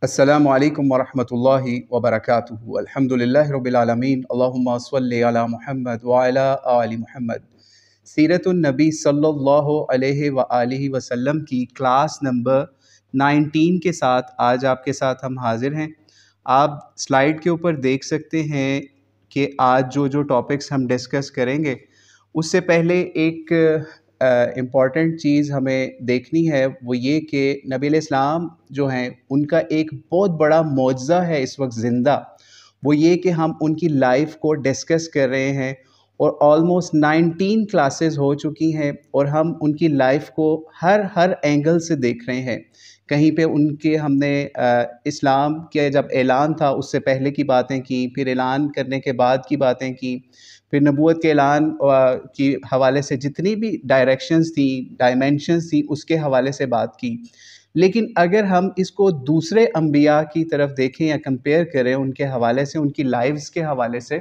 السلام علیکم ورحمۃ اللہ وبرکاتہ۔ الحمدللہ رب العالمین، اللہم صلی علی محمد وعلی آل محمد۔ سیرت النبی صلی اللہ علیہ وآلہ وسلم کی کلاس نمبر 19 کے ساتھ آج آپ کے ساتھ ہم حاضر ہیں۔ آپ سلائیڈ کے اوپر دیکھ سکتے ہیں کہ آج جو ٹاپکس ہم ڈسکس کریں گے، اس سے پہلے ایک امپورٹنٹ چیز ہمیں دیکھنی ہے، وہ یہ کہ نبی علیہ السلام جو ہیں ان کا ایک بہت بڑا معجزہ ہے اس وقت زندہ، وہ یہ کہ ہم ان کی لائف کو ڈسکس کر رہے ہیں اور آلموسٹ 19 کلاسز ہو چکی ہیں اور ہم ان کی لائف کو ہر اینگل سے دیکھ رہے ہیں۔ کہیں پہ ان کے ہم نے اسلام کے جب اعلان تھا اس سے پہلے کی باتیں کی، پھر اعلان کرنے کے بعد کی باتیں کی، پھر نبوت کے اعلان کی حوالے سے جتنی بھی ڈائریکشنز تھیں، ڈائمینشنز تھیں، اس کے حوالے سے بات کی۔ لیکن اگر ہم اس کو دوسرے انبیاء کی طرف دیکھیں یا کمپیئر کریں ان کے حوالے سے، ان کی لائفز کے حوالے سے،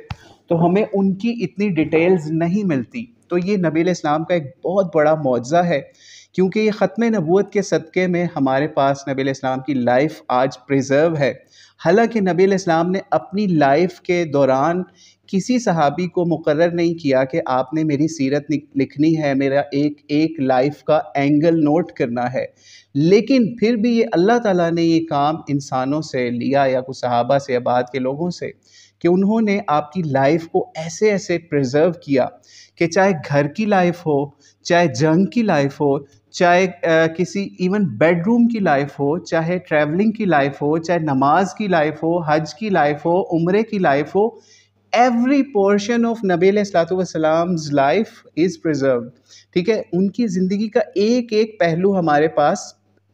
تو ہمیں ان کی اتنی ڈیٹیلز نہیں ملتی۔ تو یہ نبی علیہ السلام کا ایک بہت بڑا معجزہ ہے، کیونکہ یہ ختم نبوت کے صدقے میں ہمارے پاس نبی علیہ السلام کی لائف آج پریزرو ہے۔ حالانکہ نبی علیہ السلام نے اپنی لائف کے دوران کسی صحابی کو مقرر نہیں کیا کہ آپ نے میری سیرت لکھنی ہے، میرا ایک لائف کا اینگل نوٹ کرنا ہے، لیکن پھر بھی یہ اللہ تعالیٰ نے یہ کام انسانوں سے لیا، یا کچھ صحابہ سے یا بعد کے لوگوں سے، کہ انہوں نے آپ کی لائف کو ایسے پریزرو کیا کہ چاہے گھر کی لائف ہو، چاہے جنگ کی لائف ہو، چاہے کسی ایون بیڈ روم کی لائف ہو، چاہے ٹریولنگ کی لائف ہو، چاہے نماز کی لائف ہو، حج کی لائف ہو، عمرے کی life who, every portion of نبی علیہ السلام's لائف از پریزروڈ۔ ٹھیک ہے، ان کی زندگی کا ایک پہلو ہمارے پاس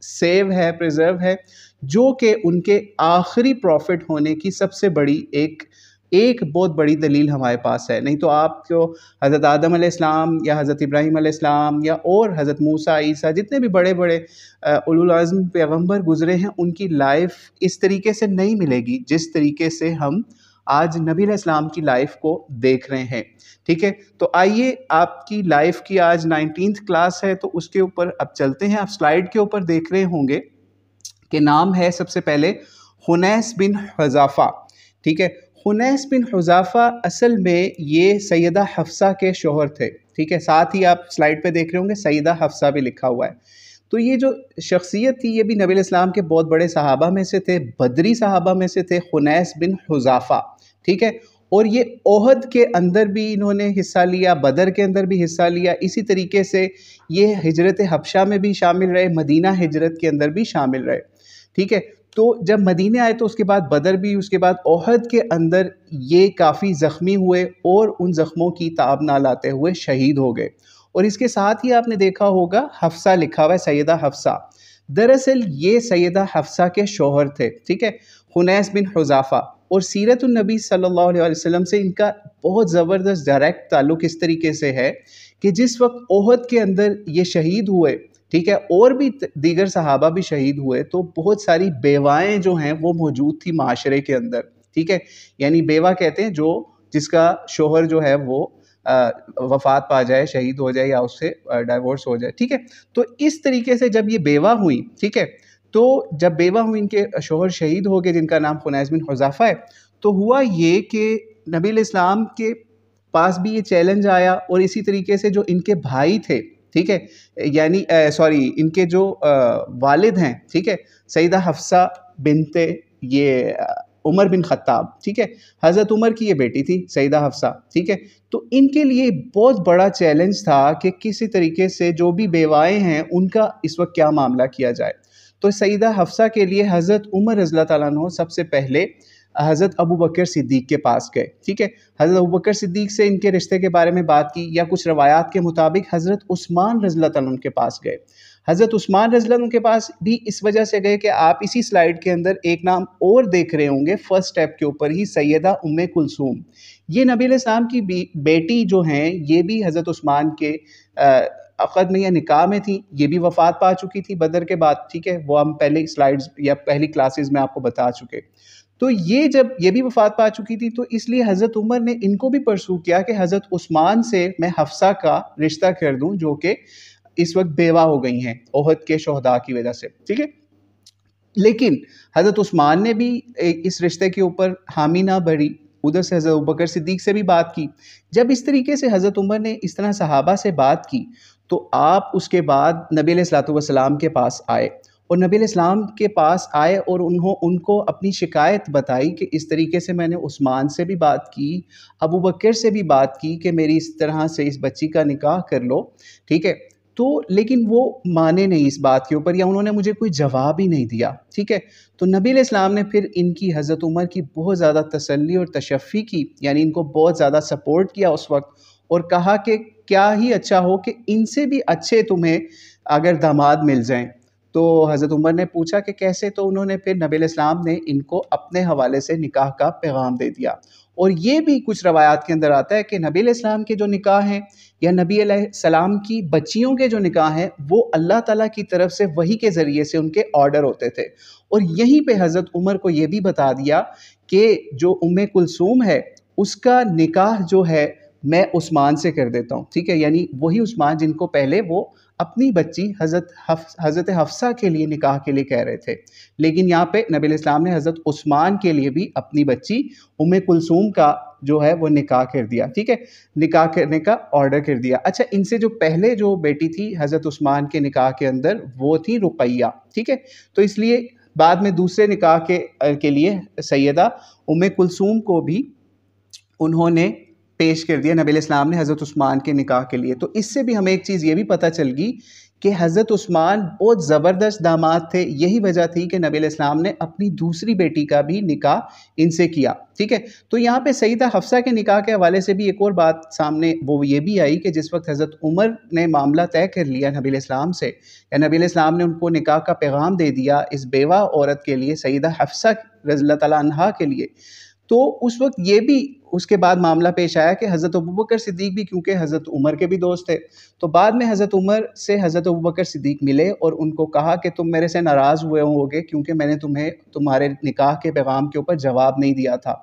سیو ہے، پریزرو ہے، جو کہ ان کے آخری پروفٹ ہونے کی سب سے بڑی ایک بہت بڑی دلیل ہمارے پاس ہے۔ نہیں تو آپ کو حضرت آدم علیہ السلام یا حضرت ابراہیم علیہ السلام یا اور حضرت موسیٰ، عیسیٰ، جتنے بھی بڑے اولوالعزم پیغمبر گزرے ہیں، ان کی لائف اس طریقے سے نہیں ملے گی جس طریقے سے ہم آج نبی علیہ السلام کی لائف کو دیکھ رہے ہیں۔ ٹھیک ہے، تو آئیے، آپ کی لائف کی آج 19th کلاس ہے، تو اس کے اوپر اب چلتے ہیں۔ آپ سلائیڈ کے اوپر دیکھ رہے ہوں گے کہ نام ہے سب سے پہلے خنیس بن حذافہ۔ ٹھیک ہے، خنیس بن حذافہ اصل میں یہ سیدہ حفصہ کے شوہر تھے۔ ٹھیک ہے، ساتھ ہی آپ سلائیڈ پہ دیکھ رہے ہوں گے سیدہ حفصہ بھی لکھا ہوا ہے۔ تو یہ جو شخصیت تھی، یہ بھی نبی علیہ السلام کے بہت بڑے صحابہ میں سے تھے، بدری صحابہ میں سے تھے، خنیس بن حذافہ۔ ٹھیک ہے، اور یہ احد کے اندر بھی انہوں نے حصہ لیا، بدر کے اندر بھی حصہ لیا، اسی طریقے سے یہ ہجرت حبشہ میں بھی شامل رہے، مدینہ ہجرت کے اندر بھی شامل رہے۔ ٹھیک ہے، تو جب مدینہ آئے تو اس کے بعد بدر بھی، اس کے بعد احد کے اندر یہ کافی زخمی ہوئے اور ان زخموں کی تاب نہ لاتے ہوئے شہید ہو گئے۔ اور اس کے ساتھ ہی آپ نے دیکھا ہوگا حفصہ لکھا ہوا ہے، سیدہ حفصہ۔ دراصل یہ سیدہ حفصہ کے شوہر تھے، ٹھیک ہے، خنیس بن حذافہ۔ اور سیرت النبی صلی اللہ علیہ وسلم سے ان کا بہت زبردست ڈائریکٹ تعلق اس طریقے سے ہے کہ جس وقت احد کے اندر یہ شہید ہوئے، ٹھیک ہے، اور بھی دیگر صحابہ بھی شہید ہوئے، تو بہت ساری بیوائیں جو ہیں وہ موجود تھی معاشرے کے اندر۔ ٹھیک ہے، یعنی بیوہ کہتے ہیں جس کا شوہر جو ہے وہ وفات پا جائے، شہید ہو جائے یا اس سے ڈائیورس ہو جائے۔ ٹھیک ہے، تو اس طریقے سے جب یہ بیوہ ہوئی، ٹھیک ہے، تو جب بیوہ ہوئی، ان کے شوہر شہید ہو گئے جن کا نام خنیس بن حذافہ ہے، تو ہوا یہ کہ نبی علیہ السلام کے پاس بھی یہ چیلنج آیا، اور اسی طریقے سے جو ان کے بھائی تھے، ٹھیک ہے، یعنی ان کے جو والد ہیں، ٹھیک ہے، سیدہ حفصہ بنت یہ عمر بن خطاب، ٹھیک ہے، حضرت عمر کی یہ بیٹی تھی سیدہ حفصہ، ٹھیک ہے، تو ان کے لیے بہت بڑا چیلنج تھا کہ کسی طریقے سے جو بھی بیوائیں ہیں ان کا اس وقت کیا معاملہ کیا جائے۔ تو سیدہ حفصہ کے لیے حضرت عمر رضی اللہ تعالیٰ عنہ سب سے پہلے حضرت ابو بکر صدیق کے پاس گئے۔ ٹھیک ہے، حضرت ابو بکر صدیق سے ان کے رشتے کے بارے میں بات کی، یا کچھ روایات کے مطابق حضرت عثمان رضی اللہ تعالیٰ عنہ کے پاس گئے۔ حضرت عثمان رضی اللہ عنہ کے پاس بھی اس وجہ سے گئے کہ آپ اسی سلائیڈ کے اندر ایک نام اور دیکھ رہے ہوں گے، فرسٹ سٹیپ کے اوپر ہی، سیدہ ام کلثوم۔ یہ نبی علیہ السلام کی بیٹی جو ہیں، یہ بھی حضرت عثمان کے عقد میں یا نکاح میں تھی، یہ بھی وفات پا چکی تھی بدر کے بعد۔ ٹھیک ہے، وہ ہم پہلے سلائیڈز یا پہلی کلاسز میں آپ کو بتا چکے۔ تو جب یہ بھی وفات پا چکی تھی، تو اس لیے حضرت عمر نے ان کو بھی پرسو کیا کہ حضرت عثمان سے میں حفصہ کا رشتہ کر دوں، جو کہ اس وقت بیوہ ہو گئی ہیں احد کے شہداء کی وجہ سے۔ ٹھیک ہے، لیکن حضرت عثمان نے بھی اس رشتے کے اوپر حامی نہ بھری، ادھر سے حضرت ابوبکر صدیق سے بھی بات کی۔ جب اس طریقے سے حضرت عمر نے اس طرح صحابہ سے بات کی تو آپ اس کے بعد نبی علیہ الصلوۃ والسلام کے پاس آئے، اور نبی علیہ السلام کے پاس آئے اور ان کو اپنی شکایت بتائی کہ اس طریقے سے میں نے عثمان سے بھی بات کی، ابوبکر سے بھی بات کی کہ میری اس طرح سے اس بچی کا نکاح کر لو، ٹھیک ہے، تو لیکن وہ مانے نہیں اس بات کے اوپر، یا انہوں نے مجھے کوئی جواب ہی نہیں دیا، ٹھیک ہے۔ تو نبی علیہ السلام نے پھر ان کی حضرت عمر کی بہت زیادہ تسلی اور تشفی کی، یعنی ان کو بہت زیادہ سپورٹ کیا اس وقت، اور کہا کہ کیا ہی اچھا ہو کہ ان سے بھی اچھے تمہیں اگر داماد مل جائیں۔ تو حضرت عمر نے پوچھا کہ کیسے، تو انہوں نے پھر نبی علیہ السلام نے ان کو اپنے حوالے سے نکاح کا پیغام دے دیا۔ اور یہ بھی کچھ روایات کے اندر آتا ہے کہ نبی علیہ السلام کے جو نکاح ہیں یا نبی علیہ السلام کی بچیوں کے جو نکاح ہیں وہ اللہ تعالیٰ کی طرف سے وحی کے ذریعے سے ان کے آرڈر ہوتے تھے، اور یہیں پہ حضرت عمر کو یہ بھی بتا دیا کہ جو ام کلثوم ہے اس کا نکاح جو ہے میں عثمان سے کر دیتا ہوں، ٹھیک ہے، یعنی وہی عثمان جن کو پہلے وہ اپنی بچی حضرت حفصہ کے لیے نکاح کے لیے کہہ رہے تھے، لیکن یہاں پہ نبی علیہ السلام نے حضرت عثمان کے لیے بھی اپنی بچی ام کلثوم کا جو ہے وہ نکاح کر دیا، ٹھیک ہے، نکاح کرنے کا آرڈر کر دیا۔ اچھا، ان سے جو پہلے جو بیٹی تھی حضرت عثمان کے نکاح کے اندر وہ تھی رقیہ، ٹھیک ہے، تو اس لیے بعد میں دوسرے نکاح کے لیے سیدہ ام کلثوم کو بھی انہوں نے پیش کر دیا نبی علیہ السلام نے حضرت عثمان کے نکاح کے لیے۔ تو اس سے بھی ہمیں ایک چیز یہ بھی پتہ چل گئی کہ حضرت عثمان بہت زبردست داماد تھے، یہی وجہ تھی کہ نبی علیہ السلام نے اپنی دوسری بیٹی کا بھی نکاح ان سے کیا، ٹھیک ہے۔ تو یہاں پہ سیدہ حفصہ کے نکاح کے حوالے سے بھی ایک اور بات سامنے وہ یہ بھی آئی کہ جس وقت حضرت عمر نے معاملہ طے کر لیا نبی علیہ السلام سے، یا نبی علیہ السلام نے ان کو نکاح کا پیغام دے دیا اس بیوہ عورت کے لیے سیدہ حفصہ رضی اللہ تعالیٰ عنہا کے لیے، تو اس وقت یہ بھی اس کے بعد معاملہ پیش آیا کہ حضرت ابوبکر صدیق بھی کیونکہ حضرت عمر کے بھی دوست تھے، تو بعد میں حضرت عمر سے حضرت ابوبکر صدیق ملے اور ان کو کہا کہ تم میرے سے ناراض ہوئے ہوگے کیونکہ میں نے تمہیں تمہارے نکاح کے پیغام کے اوپر جواب نہیں دیا تھا،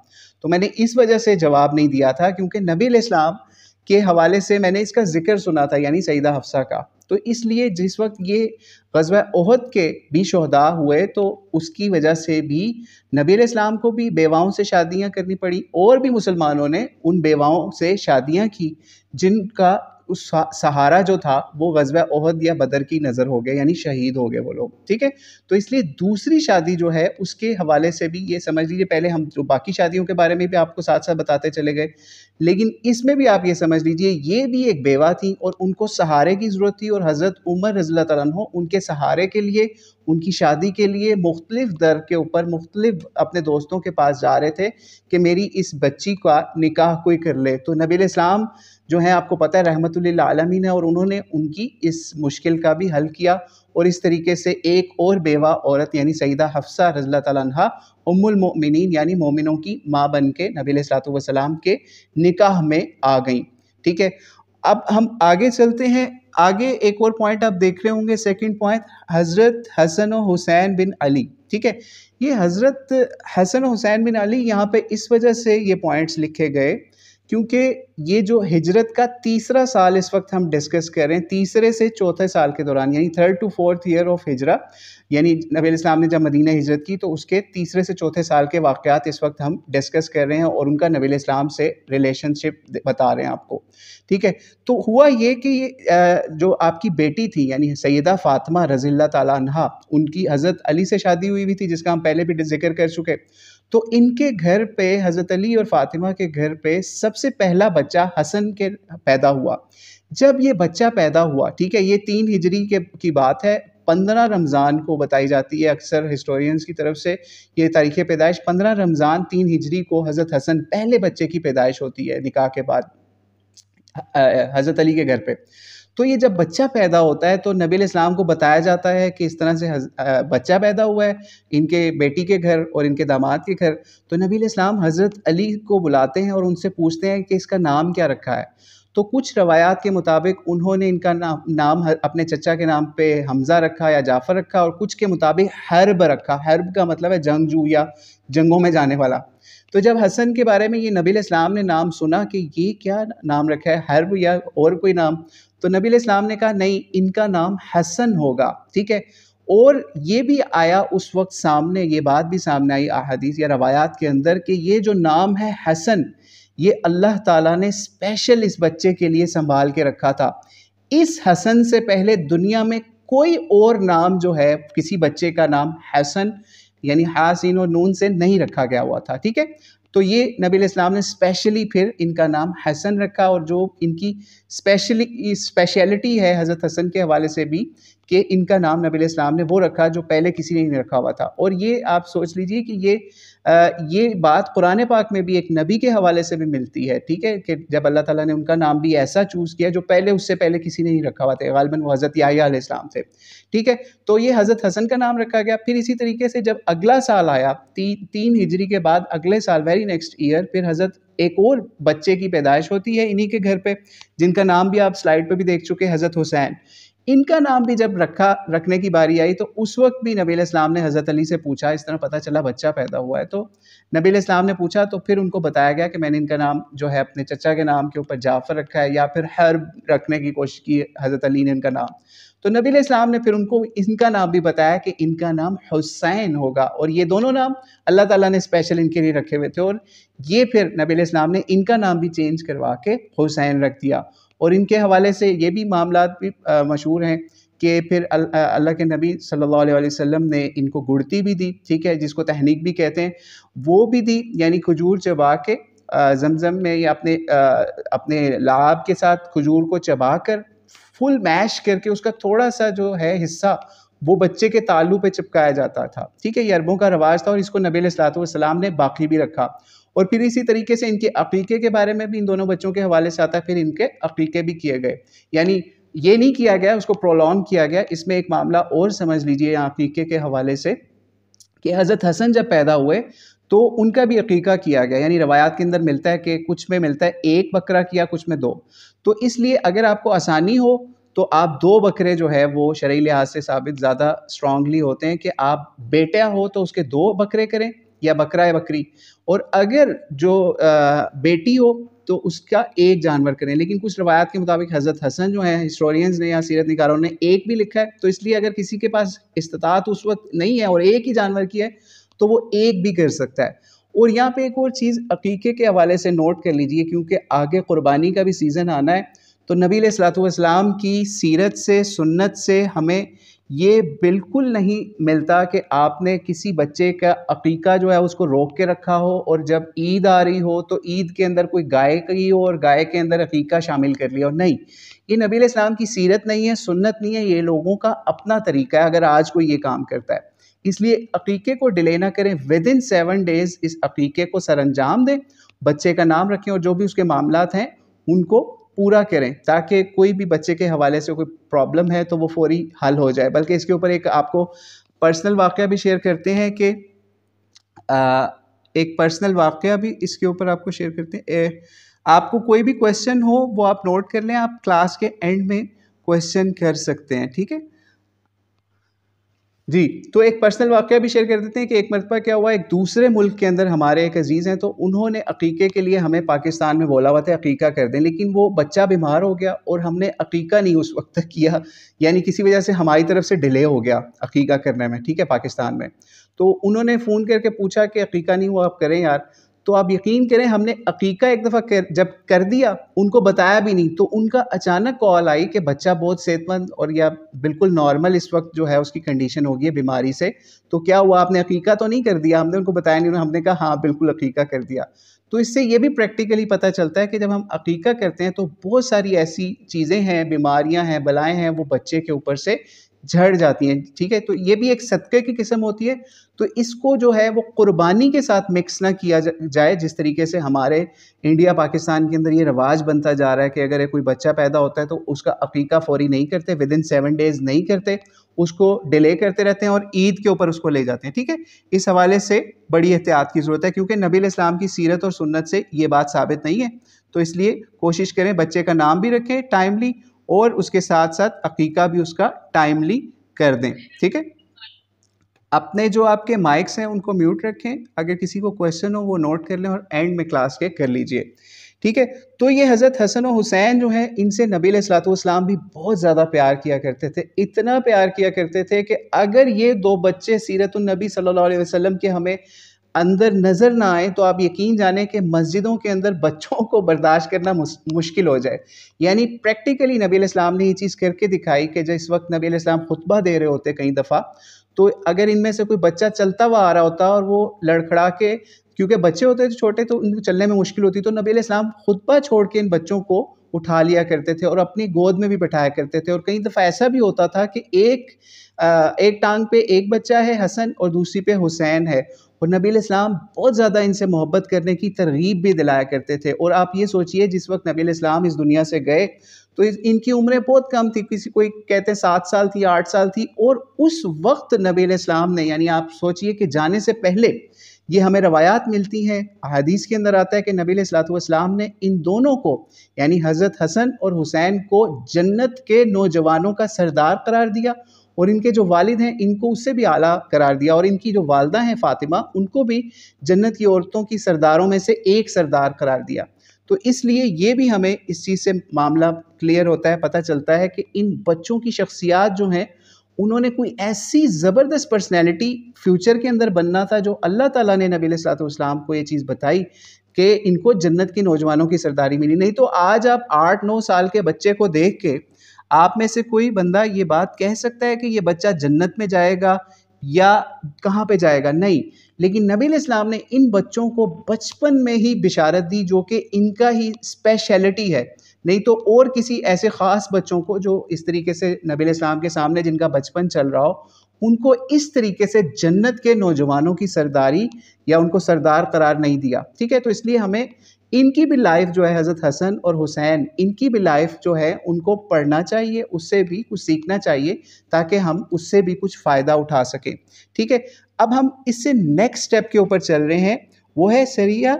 تو میں نے اس وجہ سے جواب نہیں دیا تھا کیونکہ نبی علیہ السلام کے حوالے سے میں نے اس کا ذکر سنا تھا، یعنی سیدہ حفصہ کا، تو اس لیے جس وقت یہ غزوہ احد کے بھی شہداء ہوئے تو اس کی وجہ سے بھی نبی علیہ السلام کو بھی بیواؤں سے شادیاں کرنی پڑی، اور بھی مسلمانوں نے ان بیواؤں سے شادیاں کی جن کا اس سہارا جو تھا وہ غزوہ احد یا بدر کی نظر ہو گئے، یعنی شہید ہو گئے وہ لوگ، ٹھیک ہے۔ تو اس لیے دوسری شادی جو ہے اس کے حوالے سے بھی یہ سمجھ لیجیے، پہلے ہم جو باقی شادیوں کے بارے میں بھی آپ کو ساتھ ساتھ بتاتے چلے گئے، لیکن اس میں بھی آپ یہ سمجھ لیجیے یہ بھی ایک بیوہ تھی اور ان کو سہارے کی ضرورت تھی، اور حضرت عمر رضی اللہ تعالیٰ عنہ ان کے سہارے کے لیے، ان کی شادی کے لیے مختلف در کے اوپر مختلف اپنے دوستوں کے پاس جا رہے تھے کہ میری اس بچی کا نکاح کوئی کر لے۔ تو نبی علیہ السلام جو ہیں آپ کو پتہ ہے رحمت للعالمین ہے، اور انہوں نے ان کی اس مشکل کا بھی حل کیا، اور اس طریقے سے ایک اور بیوہ عورت یعنی سیدہ حفصہ رضی اللہ تعالیٰ عنہا ام المؤمنین یعنی مومنوں کی ماں بن کے نبی علیہ الصلوۃ والسلام کے نکاح میں آ گئیں، ٹھیک ہے۔ اب ہم آگے چلتے ہیں، آگے ایک اور پوائنٹ آپ دیکھ رہے ہوں گے، سیکنڈ پوائنٹ، حضرت حسن و حسین بن علی، ٹھیک ہے۔ یہ حضرت حسن و حسین بن علی یہاں پہ اس وجہ سے یہ پوائنٹس لکھے گئے کیونکہ یہ جو ہجرت کا تیسرا سال اس وقت ہم ڈسکس کر رہے ہیں، تیسرے سے چوتھے سال کے دوران، یعنی 3rd to 4th year of ہجرہ، یعنی نبی علیہ السلام نے جب مدینہ ہجرت کی تو اس کے تیسرے سے چوتھے سال کے واقعات اس وقت ہم ڈسکس کر رہے ہیں، اور ان کا نبی علیہ السلام سے ریلیشن شپ بتا رہے ہیں آپ کو، ٹھیک ہے۔ تو ہوا یہ کہ جو آپ کی بیٹی تھی یعنی سیدہ فاطمہ رضی اللہ تعالیٰ عنہا، ان کی حضرت علی سے شادی ہوئی تھی جس کا ہم پہلے بھی ذکر کر چکے، تو ان کے گھر پہ حضرت علی اور فاطمہ کے گھر پہ سب سے پہلا بچہ حسن کے پیدا ہوا۔ جب یہ بچہ پیدا ہوا، ٹھیک ہے، یہ 3 ہجری کی بات ہے، 15 رمضان کو بتائی جاتی ہے اکثر ہسٹورینز کی طرف سے، یہ تاریخ پیدائش 15 رمضان 3 ہجری کو حضرت حسن پہلے بچے کی پیدائش ہوتی ہے نکاح کے بعد حضرت علی کے گھر پہ۔ تو یہ جب بچہ پیدا ہوتا ہے تو نبی علیہ السلام کو بتایا جاتا ہے کہ اس طرح سے بچہ پیدا ہوا ہے ان کے بیٹی کے گھر اور ان کے داماد کے گھر، تو نبی علیہ السلام حضرت علی کو بلاتے ہیں اور ان سے پوچھتے ہیں کہ اس کا نام کیا رکھا ہے۔ تو کچھ روایات کے مطابق انہوں نے ان کا نام اپنے چچا کے نام پہ حمزہ رکھا یا جعفر رکھا، اور کچھ کے مطابق حرب رکھا، حرب کا مطلب ہے جنگجو یا جنگوں میں جانے والا۔ تو جب حسن کے بارے میں یہ نبی علیہ السلام نے نام سنا کہ یہ کیا نام رکھا ہے، حرب یا اور کوئی نام، تو نبی علیہ السلام نے کہا نہیں، ان کا نام حسن ہوگا، ٹھیک ہے۔ اور یہ بھی آیا اس وقت سامنے، یہ بات بھی سامنے آئی احادیث یا روایات کے اندر کہ یہ جو نام ہے حسن، یہ اللہ تعالیٰ نے اسپیشل اس بچے کے لیے سنبھال کے رکھا تھا۔ اس حسن سے پہلے دنیا میں کوئی اور نام جو ہے کسی بچے کا نام حسن یعنی حاسین اور نون سے نہیں رکھا گیا ہوا تھا، ٹھیک ہے؟ تو یہ نبی علیہ السلام نے اسپیشلی پھر ان کا نام حسن رکھا، اور جو ان کی اسپیشلٹی ہے حضرت حسن کے حوالے سے بھی کہ ان کا نام نبی علیہ السلام نے وہ رکھا جو پہلے کسی نے نہیں رکھا ہوا تھا۔ اور یہ آپ سوچ لیجئے کہ یہ بات قرآن پاک میں بھی ایک نبی کے حوالے سے بھی ملتی ہے، ٹھیک ہے، کہ جب اللہ تعالیٰ نے ان کا نام بھی ایسا چوز کیا جو اس سے پہلے کسی نے نہیں رکھا ہوا تھا، غالباً وہ حضرت یحییٰ علیہ السلام تھے، ٹھیک ہے؟ تو یہ حضرت حسن کا نام رکھا گیا۔ پھر اسی طریقے سے جب اگلا سال آیا 3 ہجری کے بعد اگلے سال ویری نیکسٹ ایئر پھر حضرت ایک اور بچے کی پیدائش ہوتی ہے انہی کے گھر پہ، جن کا نام بھی آپ سلائیڈ پہ بھی دیکھ چکے، حضرت حسین۔ ان کا نام بھی جب رکھنے کی باری آئی تو اس وقت بھی نبی علیہ السلام نے حضرت علی سے پوچھا، اس طرح پتہ چلا بچہ پیدا ہوا ہے، تو نبی علیہ السلام نے پوچھا تو پھر ان کو بتایا گیا کہ میں نے ان کا نام جو ہے اپنے چچا کے نام کے اوپر جعفر رکھا ہے، یا پھر حرب رکھنے کی کوشش کی حضرت علی نے ان کا نام، تو نبی علیہ السلام نے پھر ان کو ان کا نام بھی بتایا کہ ان کا نام حسین ہوگا، اور یہ دونوں نام اللہ تعالیٰ نے اسپیشل ان کے لیے رکھے ہوئے تھے، اور یہ پھر نبی علیہ السلام نے ان کا نام بھی چینج کروا کے حسین رکھ دیا۔ اور ان کے حوالے سے یہ بھی معاملات بھی مشہور ہیں کہ پھر اللہ کے نبی صلی اللہ علیہ وسلم نے ان کو گڑتی بھی دی، ٹھیک ہے، جس کو تحنیک بھی کہتے ہیں، وہ بھی دی، یعنی کھجور چبا کے زمزم میں یا اپنے لعاب کے ساتھ کھجور کو چبا کر فل میش کر کے اس کا تھوڑا سا جو ہے حصہ وہ بچے کے تالو پہ چپکایا جاتا تھا، ٹھیک ہے، یہ عربوں کا رواج تھا، اور اس کو نبی علیہ السلام نے باقی بھی رکھا۔ اور پھر اسی طریقے سے ان کے عقیقے کے بارے میں بھی ان دونوں بچوں کے حوالے سے آتا ہے، پھر ان کے عقیقے بھی کیے گئے، یعنی یہ نہیں کیا گیا اس کو پرولونگ کیا گیا۔ اس میں ایک معاملہ اور سمجھ لیجئے یہاں عقیقے کے حوالے سے کہ حضرت حسن جب پیدا ہوئے تو ان کا بھی عقیقہ کیا گیا، یعنی روایات کے اندر ملتا ہے کہ کچھ میں ملتا ہے 1 بکرا کیا، کچھ میں 2، تو اس لیے اگر آپ کو آسانی ہو تو آپ 2 بکرے جو ہے وہ شرعی لحاظ سے ثابت زیادہ اسٹرانگلی ہوتے ہیں کہ آپ بیٹا ہو تو اس کے 2 بکرے کریں یا بکرا یا بکری، اور اگر جو بیٹی ہو تو اس کا 1 جانور کریں۔ لیکن کچھ روایات کے مطابق حضرت حسن جو ہیں ہسٹورینز نے یا سیرت نگاروں نے 1 بھی لکھا ہے، تو اس لیے اگر کسی کے پاس استطاعت اس وقت نہیں ہے اور 1 ہی جانور کی ہے تو وہ 1 بھی کر سکتا ہے۔ اور یہاں پہ ایک اور چیز عقیقے کے حوالے سے نوٹ کر لیجئے، کیونکہ آگے قربانی کا بھی سیزن آنا ہے، تو نبی علیہ السلام کی سیرت سے سنت سے ہمیں یہ بالکل نہیں ملتا کہ آپ نے کسی بچے کا عقیقہ جو ہے اس کو روک کے رکھا ہو، اور جب عید آ رہی ہو تو عید کے اندر کوئی گائے کی ہو اور گائے کے اندر عقیقہ شامل کر لیا ہو، نہیں، یہ نبی علیہ السلام کی سیرت نہیں ہے، سنت نہیں ہے، یہ لوگوں کا اپنا طریقہ ہے اگر آج کوئی یہ کام کرتا ہے۔ اس لیے عقیقے کو ڈیلے نہ کریں، ودن 7 days اس عقیقے کو سر انجام دیں، بچے کا نام رکھیں، اور جو بھی اس کے معاملات ہیں ان کو پورا کریں، تاکہ کوئی بھی بچے کے حوالے سے کوئی پرابلم ہے تو وہ فوری حل ہو جائے۔ بلکہ اس کے اوپر ایک آپ کو پرسنل واقعہ بھی شیئر کرتے ہیں کہ ایک پرسنل واقعہ بھی اس کے اوپر آپ کو شیئر کرتے ہیں۔ آپ کو کوئی بھی کویسچن ہو وہ آپ نوٹ کر لیں، آپ کلاس کے اینڈ میں کویسچن کر سکتے ہیں، ٹھیک ہے جی۔ تو ایک پرسنل واقعہ بھی شیئر کر دیتے ہیں کہ ایک مرتبہ کیا ہوا، ایک دوسرے ملک کے اندر ہمارے ایک عزیز ہیں، تو انہوں نے عقیقے کے لیے ہمیں پاکستان میں بولا ہوا تھا عقیقہ کر دیں، لیکن وہ بچہ بیمار ہو گیا اور ہم نے عقیقہ نہیں اس وقت تک کیا، یعنی کسی وجہ سے ہماری طرف سے ڈیلے ہو گیا عقیقہ کرنے میں، ٹھیک ہے، پاکستان میں۔ تو انہوں نے فون کر کے پوچھا کہ عقیقہ نہیں ہوا، آپ کریں یار۔ تو آپ یقین کریں ہم نے عقیقہ ایک دفعہ جب کر دیا، ان کو بتایا بھی نہیں، تو ان کا اچانک کال آئی کہ بچہ بہت صحت مند اور یا بالکل نارمل اس وقت جو ہے اس کی کنڈیشن ہوگی ہے بیماری سے، تو کیا ہوا، آپ نے عقیقہ تو نہیں کر دیا؟ ہم نے ان کو بتایا نہیں، ہم نے کہا ہاں بالکل عقیقہ کر دیا۔ تو اس سے یہ بھی پریکٹیکلی پتہ چلتا ہے کہ جب ہم عقیقہ کرتے ہیں تو بہت ساری ایسی چیزیں ہیں، بیماریاں ہیں، بلائیں ہیں، وہ بچے کے اوپر سے جھڑ جاتی ہیں، ٹھیک ہے۔ تو یہ بھی ایک صدقے کی قسم ہوتی ہے، تو اس کو جو ہے وہ قربانی کے ساتھ مکس نہ کیا جائے، جس طریقے سے ہمارے انڈیا پاکستان کے اندر یہ رواج بنتا جا رہا ہے کہ اگر کوئی بچہ پیدا ہوتا ہے تو اس کا عقیقہ فوری نہیں کرتے، ودن 7 days نہیں کرتے، اس کو ڈیلے کرتے رہتے ہیں اور عید کے اوپر اس کو لے جاتے ہیں، ٹھیک ہے۔ اس حوالے سے بڑی احتیاط کی ضرورت ہے، کیونکہ نبی علیہ السلام کی سیرت اور سنت سے یہ بات ثابت نہیں ہے، تو اس لیے کوشش کریں بچے کا نام بھی رکھیں ٹائملی، اور اس کے ساتھ ساتھ عقیقہ بھی اس کا ٹائملی کر دیں، ٹھیک ہے۔ اپنے جو آپ کے مائکس ہیں ان کو میوٹ رکھیں، اگر کسی کو کویسچن ہو وہ نوٹ کر لیں اور اینڈ میں کلاس کے کر لیجئے۔ ٹھیک ہے. تو یہ حضرت حسن و حسین جو ہیں ان سے نبی علیہ الصلوۃ والسلام بھی بہت زیادہ پیار کیا کرتے تھے، اتنا پیار کیا کرتے تھے کہ اگر یہ دو بچے سیرت النبی صلی اللہ علیہ وسلم کے ہمیں اندر نظر نہ آئے تو آپ یقین جانیں کہ مسجدوں کے اندر بچوں کو برداشت کرنا مشکل ہو جائے. یعنی پریکٹیکلی نبی علیہ السلام نے یہ چیز کر کے دکھائی کہ جس وقت نبی علیہ السلام خطبہ دے رہے ہوتے کئی دفعہ، تو اگر ان میں سے کوئی بچہ چلتا ہوا آ رہا ہوتا اور وہ لڑکھڑا کے، کیونکہ بچے ہوتے تھے چھوٹے تو ان کو چلنے میں مشکل ہوتی، تو نبی علیہ السلام خطبہ چھوڑ کے ان بچوں کو اٹھا لیا کرتے تھے اور اپنی گود میں بھی بٹھایا کرتے تھے. اور کئی دفعہ ایسا بھی ہوتا تھا کہ ایک ٹانگ پہ ایک بچہ ہے حسن اور دوسری پہ حسین ہے، اور نبی علیہ السلام بہت زیادہ ان سے محبت کرنے کی ترغیب بھی دلایا کرتے تھے. اور آپ یہ سوچئے جس وقت نبی علیہ السلام اس دنیا سے گئے تو ان کی عمریں بہت کم تھی، کوئی کہتے ہیں 7 سال تھی، 8 سال تھی. اور اس وقت نبی علیہ السلام نے، یعنی آپ سوچئے کہ جانے سے پہلے، یہ ہمیں روایات ملتی ہیں، احادیث کے اندر آتا ہے کہ نبی علیہ الصلوۃ والسلام نے ان دونوں کو، یعنی حضرت حسن اور حسین کو جنت کے نوجوانوں کا سردار قرار دیا، اور ان کے جو والد ہیں ان کو اس سے بھی اعلیٰ قرار دیا، اور ان کی جو والدہ ہیں فاطمہ، ان کو بھی جنت کی عورتوں کی سرداروں میں سے ایک سردار قرار دیا. تو اس لیے یہ بھی ہمیں اس چیز سے معاملہ کلیئر ہوتا ہے، پتہ چلتا ہے کہ ان بچوں کی شخصیات جو ہیں انہوں نے کوئی ایسی زبردست پرسنالٹی فیوچر کے اندر بننا تھا جو اللہ تعالیٰ نے نبی علیہ الصلوۃ والسلام کو یہ چیز بتائی کہ ان کو جنت کی نوجوانوں کی سرداری ملی. نہیں تو آج آپ 8-9 سال کے بچے کو دیکھ کے آپ میں سے کوئی بندہ یہ بات کہہ سکتا ہے کہ یہ بچہ جنت میں جائے گا یا کہاں پہ جائے گا؟ نہیں. لیکن نبی علیہ السلام نے ان بچوں کو بچپن میں ہی بشارت دی جو کہ ان کا ہی اسپیشلٹی ہے. نہیں تو اور کسی ایسے خاص بچوں کو جو اس طریقے سے نبی علیہ السلام کے سامنے جن کا بچپن چل رہا ہو، ان کو اس طریقے سے جنت کے نوجوانوں کی سرداری یا ان کو سردار قرار نہیں دیا. ٹھیک ہے. تو اس لیے ہمیں ان کی بھی لائف جو ہے، حضرت حسن اور حسین، ان کی بھی لائف جو ہے ان کو پڑھنا چاہیے، اس سے بھی کچھ سیکھنا چاہیے تاکہ ہم اس سے بھی کچھ فائدہ اٹھا سکیں. ٹھیک ہے. اب ہم اس سے نیکسٹ سٹیپ کے اوپر چل رہے ہیں، وہ ہے سریہ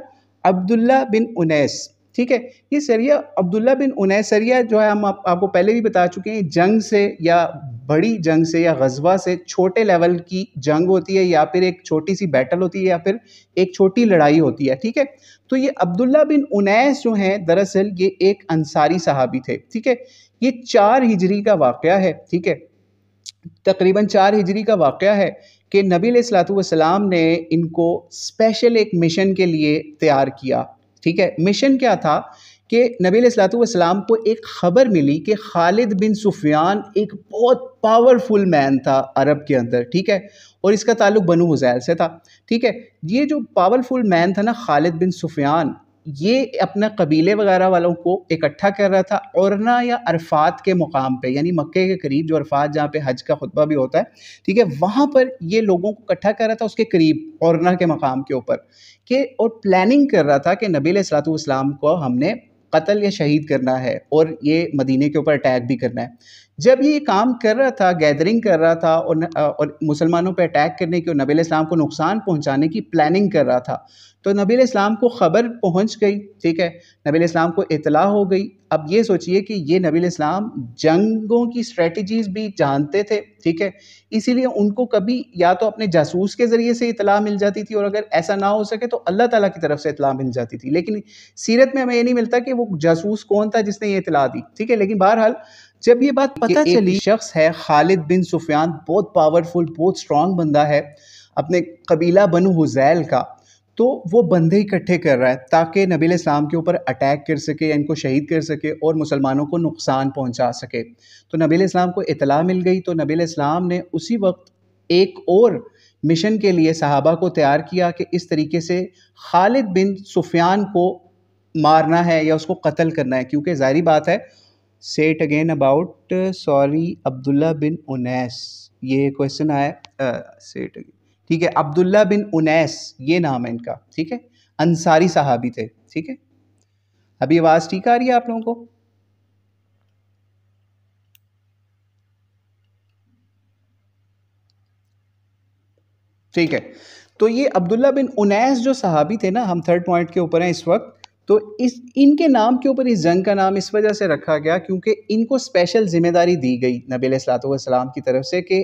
عبداللہ بن انیس. ٹھیک ہے. یہ سریہ عبداللہ بن انیس، سریہ جو ہے ہم آپ کو پہلے بھی بتا چکے ہیں، جنگ سے یا بڑی جنگ سے یا غزوہ سے چھوٹے لیول کی جنگ ہوتی ہے، یا پھر ایک چھوٹی سی بیٹل ہوتی ہے، یا پھر ایک چھوٹی لڑائی ہوتی ہے. ٹھیک ہے. تو یہ عبداللہ بن انیس جو ہیں دراصل یہ ایک انصاری صحابی تھے. ٹھیک ہے. یہ 4 ہجری کا واقعہ ہے. ٹھیک ہے. تقریباً 4 ہجری کا واقعہ ہے کہ نبی علیہ الصلوۃ والسلام نے ان کو اسپیشل ایک مشن کے لیے تیار کیا. ٹھیک ہے. مشن کیا تھا کہ نبی علیہ الصلوۃ والسلام کو ایک خبر ملی کہ خالد بن سفیان ایک بہت پاورفل مین تھا عرب کے اندر. ٹھیک ہے. اور اس کا تعلق بنو حذیل سے تھا. ٹھیک ہے. یہ جو پاورفل مین تھا نا خالد بن سفیان، یہ اپنا قبیلے وغیرہ والوں کو اکٹھا کر رہا تھا عرنا یا عرفات کے مقام پہ، یعنی مکے کے قریب جو عرفات جہاں پہ حج کا خطبہ بھی ہوتا ہے. ٹھیک ہے. وہاں پر یہ لوگوں کو اکٹھا کر رہا تھا اس کے قریب عرنا کے مقام کے اوپر، کہ اور پلاننگ کر رہا تھا کہ نبی علیہ الصلوۃ والسلام کو ہم نے قتل یا شہید کرنا ہے اور یہ مدینے کے اوپر اٹیک بھی کرنا ہے. جب یہ کام کر رہا تھا، گیدرنگ کر رہا تھا اور مسلمانوں پہ اٹیک کرنے کی اور نبی علیہ السلام کو نقصان پہنچانے کی پلاننگ کر رہا تھا، تو نبی علیہ السلام کو خبر پہنچ گئی. ٹھیک ہے. نبی علیہ السلام کو اطلاع ہو گئی. اب یہ سوچئے کہ یہ نبی علیہ السلام جنگوں کی اسٹریٹجیز بھی جانتے تھے. ٹھیک ہے. اسی لیے ان کو کبھی یا تو اپنے جاسوس کے ذریعے سے اطلاع مل جاتی تھی، اور اگر ایسا نہ ہو سکے تو اللہ تعالیٰ کی طرف سے اطلاع مل جاتی تھی. لیکن سیرت میں ہمیں یہ نہیں ملتا کہ وہ جاسوس کون تھا جس نے یہ اطلاع دی. ٹھیک ہے. لیکن بہرحال جب یہ بات پتہ چلی، ایک شخص ہے خالد بن سفیان، بہت پاورفل، بہت سٹرونگ بندہ ہے اپنے قبیلہ بنو حذیل کا، تو وہ بندے اکٹھے کر رہا ہے تاکہ نبی علیہ السلام کے اوپر اٹیک کر سکے یا ان کو شہید کر سکے اور مسلمانوں کو نقصان پہنچا سکے. تو نبی علیہ السلام کو اطلاع مل گئی تو نبی علیہ السلام نے اسی وقت ایک اور مشن کے لیے صحابہ کو تیار کیا کہ اس طریقے سے خالد بن سفیان کو مارنا ہے یا اس کو قتل کرنا ہے. کیونکہ ظاہری بات ہے، say it again about عبداللہ بن انیس، یہ کویسچن آیا say it again. ٹھیک ہے. عبداللہ بن انیس یہ نام ہے ان کا. ٹھیک ہے. انصاری صحابی تھے. ٹھیک ہے. ابھی آواز ٹھیک آ رہی ہے آپ لوگوں کو؟ ٹھیک ہے. تو یہ عبداللہ بن انیس جو صحابی تھے نا، ہم 3rd پوائنٹ کے اوپر ہیں اس وقت، تو ان کے نام کے اوپر اس جنگ کا نام اس وجہ سے رکھا گیا کیونکہ ان کو اسپیشل ذمہ داری دی گئی نبی علیہ الصلوۃ والسلام کی طرف سے کہ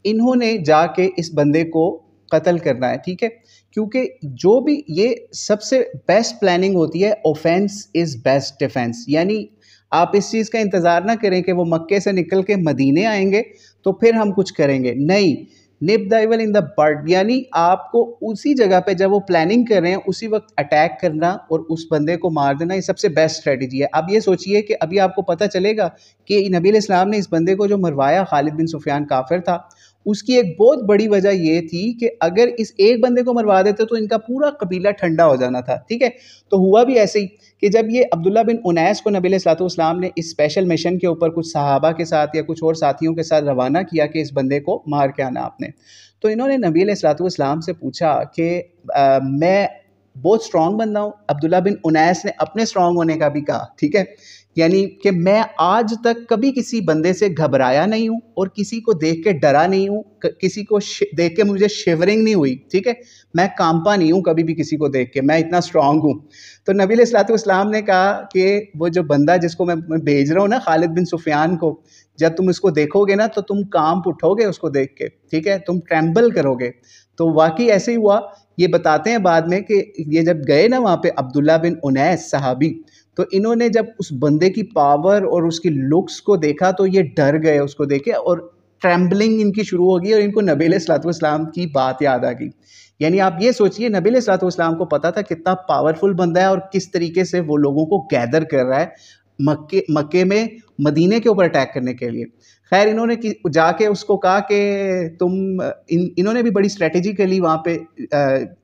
انہوں نے جا کے اس بندے کو قتل کرنا ہے، ٹھیک ہے، کیونکہ جو بھی یہ سب سے بیسٹ پلاننگ ہوتی ہے، اوفینس از بیسٹ ڈیفینس، یعنی آپ اس چیز کا انتظار نہ کریں کہ وہ مکے سے نکل کے مدینے آئیں گے تو پھر ہم کچھ کریں گے، نہیں، نپ دا ایول ان دا بڈ، یعنی آپ کو اسی جگہ پہ جب وہ پلاننگ کر رہے ہیں اسی وقت اٹیک کرنا اور اس بندے کو مار دینا، یہ سب سے بیسٹ اسٹریٹجی ہے۔ اب یہ سوچئے کہ ابھی آپ کو پتہ چلے گا کہ نبی علیہ السلام نے اس بندے کو جو مروایا، خالد بن سفیان کافر تھا، اس کی ایک بہت بڑی وجہ یہ تھی کہ اگر اس ایک بندے کو مروا دیتے تو ان کا پورا قبیلہ ٹھنڈا ہو جانا تھا، ٹھیک ہے، تو ہوا بھی ایسے ہی کہ جب یہ عبداللہ بن انیس کو نبی علیہ السلام نے اس اسپیشل مشن کے اوپر کچھ صحابہ کے ساتھ یا کچھ اور ساتھیوں کے ساتھ روانہ کیا کہ اس بندے کو مار کے آنا آپ نے، تو انہوں نے نبی علیہ السلام سے پوچھا کہ میں بہت اسٹرانگ بندہ ہوں، عبداللہ بن انیس نے اپنے اسٹرانگ ہونے کا بھی کہا، ٹھیک ہے، یعنی کہ میں آج تک کبھی کسی بندے سے گھبرایا نہیں ہوں اور کسی کو دیکھ کے ڈرا نہیں ہوں، کسی کو دیکھ کے مجھے شیورنگ نہیں ہوئی، ٹھیک ہے، میں کانپا نہیں ہوں کبھی بھی کسی کو دیکھ کے، میں اتنا اسٹرانگ ہوں۔ تو نبی علیہ السلام نے کہا کہ وہ جو بندہ جس کو میں بھیج رہا ہوں نا، خالد بن سفیان کو، جب تم اس کو دیکھو گے نا تو تم کانپ اٹھو گے اس کو دیکھ کے، ٹھیک ہے، تم ٹریمبل کرو گے۔ تو واقعی ایسے ہی ہوا۔ یہ بتاتے ہیں بعد میں کہ یہ جب گئے نا وہاں پہ عبداللہ بن انیس صحابی، تو انہوں نے جب اس بندے کی پاور اور اس کی لکس کو دیکھا تو یہ ڈر گئے اس کو دیکھے، اور ٹریمبلنگ ان کی شروع ہو گئی اور ان کو نبی علیہ السلام کی بات یاد آ گئی۔ یعنی آپ یہ سوچئے نبی علیہ السلام کو پتا تھا کتنا پاورفل بندہ ہے اور کس طریقے سے وہ لوگوں کو گیدر کر رہا ہے مکے میں مدینے کے اوپر اٹیک کرنے کے لیے۔ خیر انہوں نے جا کے اس کو کہا کہ انہوں نے بھی بڑی اسٹریٹجیکلی وہاں پہ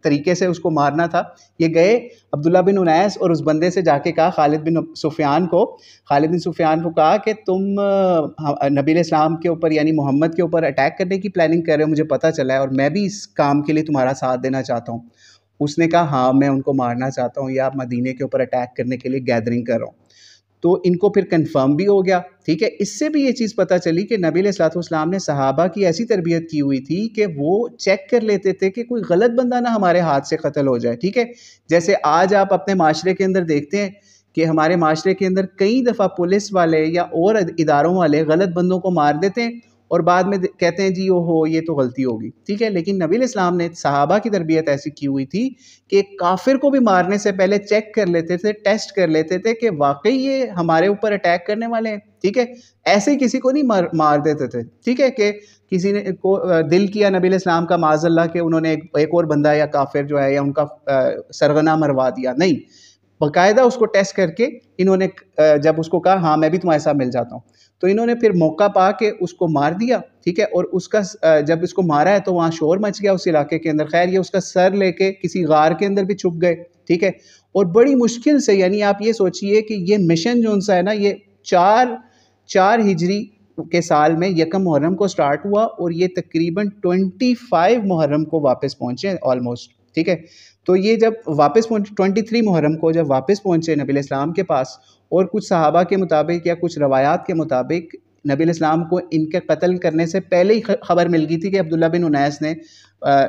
طریقے سے اس کو مارنا تھا۔ یہ گئے عبداللہ بن انیس اور اس بندے سے جا کے کہا خالد بن سفیان کو کہا کہ تم نبی علیہ السلام کے اوپر یعنی محمد کے اوپر اٹیک کرنے کی پلاننگ کر رہے ہو، مجھے پتہ چلا ہے اور میں بھی اس کام کے لیے تمہارا ساتھ دینا چاہتا ہوں۔ اس نے کہا ہاں میں ان کو مارنا چاہتا ہوں یا مدینے کے اوپر اٹیک کرنے کے لیے گیدرنگ کر رہا ہوں۔ تو ان کو پھر کنفرم بھی ہو گیا، ٹھیک ہے۔ اس سے بھی یہ چیز پتہ چلی کہ نبی علیہ السلام نے صحابہ کی ایسی تربیت کی ہوئی تھی کہ وہ چیک کر لیتے تھے کہ کوئی غلط بندہ نہ ہمارے ہاتھ سے قتل ہو جائے، ٹھیک ہے۔ جیسے آج آپ اپنے معاشرے کے اندر دیکھتے ہیں کہ ہمارے معاشرے کے اندر کئی دفعہ پولیس والے یا اور اداروں والے غلط بندوں کو مار دیتے ہیں اور بعد میں کہتے ہیں جی اوہو یہ تو غلطی ہوگی، ٹھیک ہے۔ لیکن نبی علیہ السلام نے صحابہ کی تربیت ایسی کی ہوئی تھی کہ ایک کافر کو بھی مارنے سے پہلے چیک کر لیتے تھے، ٹیسٹ کر لیتے تھے کہ واقعی یہ ہمارے اوپر اٹیک کرنے والے ہیں، ٹھیک ہے۔ ایسے ہی کسی کو نہیں مار دیتے تھے، ٹھیک ہے، کہ کسی نے کو دل کیا نبی علیہ السلام کا معاذ اللہ کہ انہوں نے ایک اور بندہ یا کافر جو ہے یا ان کا سرغنہ مروا دیا، نہیں، باقاعدہ اس کو ٹیسٹ کر کے انہوں نے جب اس کو کہا ہاں میں بھی تمہارے ساتھ مل جاتا ہوں، تو انہوں نے پھر موقع پا کے اس کو مار دیا، ٹھیک ہے۔ اور اس کا جب اس کو مارا ہے تو وہاں شور مچ گیا اس علاقے کے اندر۔ خیر یہ اس کا سر لے کے کسی غار کے اندر بھی چھپ گئے، ٹھیک ہے۔ اور بڑی مشکل سے، یعنی آپ یہ سوچئے کہ یہ مشن جو ان سا ہے نا، یہ چار ہجری کے سال میں یکم محرم کو سٹارٹ ہوا اور یہ تقریباً 25 محرم کو واپس پہنچے آلموسٹ، ٹھیک ہے۔ تو یہ جب واپس پہنچے 23 محرم کو جب واپس پہنچے نبی علیہ السلام کے پاس، اور کچھ صحابہ کے مطابق یا کچھ روایات کے مطابق نبی علیہ السلام کو ان کے قتل کرنے سے پہلے ہی خبر مل گئی تھی کہ عبداللہ بن انیس نے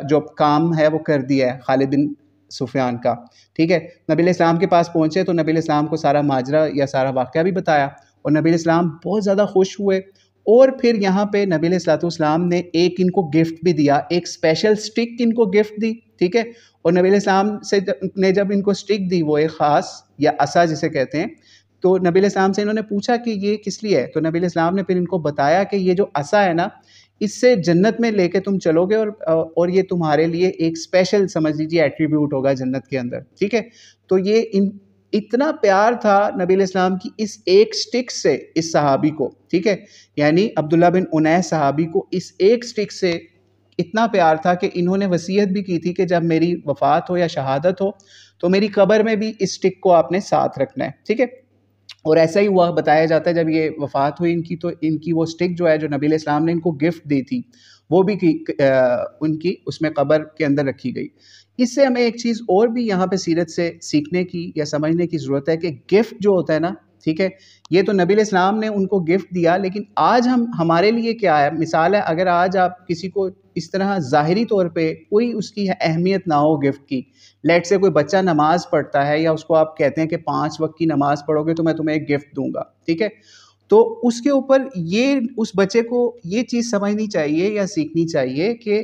جو کام ہے وہ کر دیا ہے خالد بن سفیان کا، ٹھیک ہے۔ نبی علیہ السلام کے پاس پہنچے تو نبی علیہ السلام کو سارا ماجرا یا سارا واقعہ بھی بتایا اور نبی علیہ السلام بہت زیادہ خوش ہوئے۔ اور پھر یہاں پہ نبی علیہ السلام نے ایک ان کو گفٹ بھی دیا، ایک اسپیشل سٹک ان کو گفٹ دی، ٹھیک ہے۔ اور نبی علیہ السلام نے جب ان کو سٹک دی، وہ ایک خاص یا عصا جسے کہتے ہیں، تو نبی علیہ السلام سے انہوں نے پوچھا کہ یہ کس لیے ہے، تو نبی علیہ السلام نے پھر ان کو بتایا کہ یہ جو عصا ہے نا، اس سے جنت میں لے کے تم چلو گے اور یہ تمہارے لیے ایک اسپیشل سمجھ لیجیے ایٹریبیوٹ ہوگا جنت کے اندر، ٹھیک ہے۔ تو یہ اتنا پیار تھا نبی علیہ السلام کی اس ایک سٹک سے اس صحابی کو، ٹھیک ہے، یعنی عبداللہ بن انیس صحابی کو اس ایک سٹک سے اتنا پیار تھا کہ انہوں نے وصیت بھی کی تھی کہ جب میری وفات ہو یا شہادت ہو تو میری قبر میں بھی اس سٹک کو آپ نے ساتھ رکھنا ہے، ٹھیک ہے۔ اور ایسا ہی ہوا، بتایا جاتا ہے جب یہ وفات ہوئی ان کی تو ان کی وہ سٹک جو ہے جو نبی علیہ السلام نے ان کو گفٹ دی تھی وہ بھی ان کی اس میں قبر کے اندر رکھی گئی۔ اس سے ہمیں ایک چیز اور بھی یہاں پہ سیرت سے سیکھنے کی یا سمجھنے کی ضرورت ہے کہ گفٹ جو ہوتا ہے نا، ٹھیک ہے، یہ تو نبی علیہ السلام نے ان کو گفٹ دیا، لیکن آج ہمارے لیے کیا ہے؟ مثال ہے، اگر آج آپ کسی کو اس طرح ظاہری طور پہ کوئی اس کی اہمیت نہ ہو گفٹ کی، لیٹ سے کوئی بچہ نماز پڑھتا ہے یا اس کو آپ کہتے ہیں کہ 5 وقت کی نماز پڑھو گے تو میں تمہیں ایک گفٹ دوں گا، ٹھیک ہے، تو اس کے اوپر یہ اس بچے کو یہ چیز سمجھنی چاہیے یا سیکھنی چاہیے کہ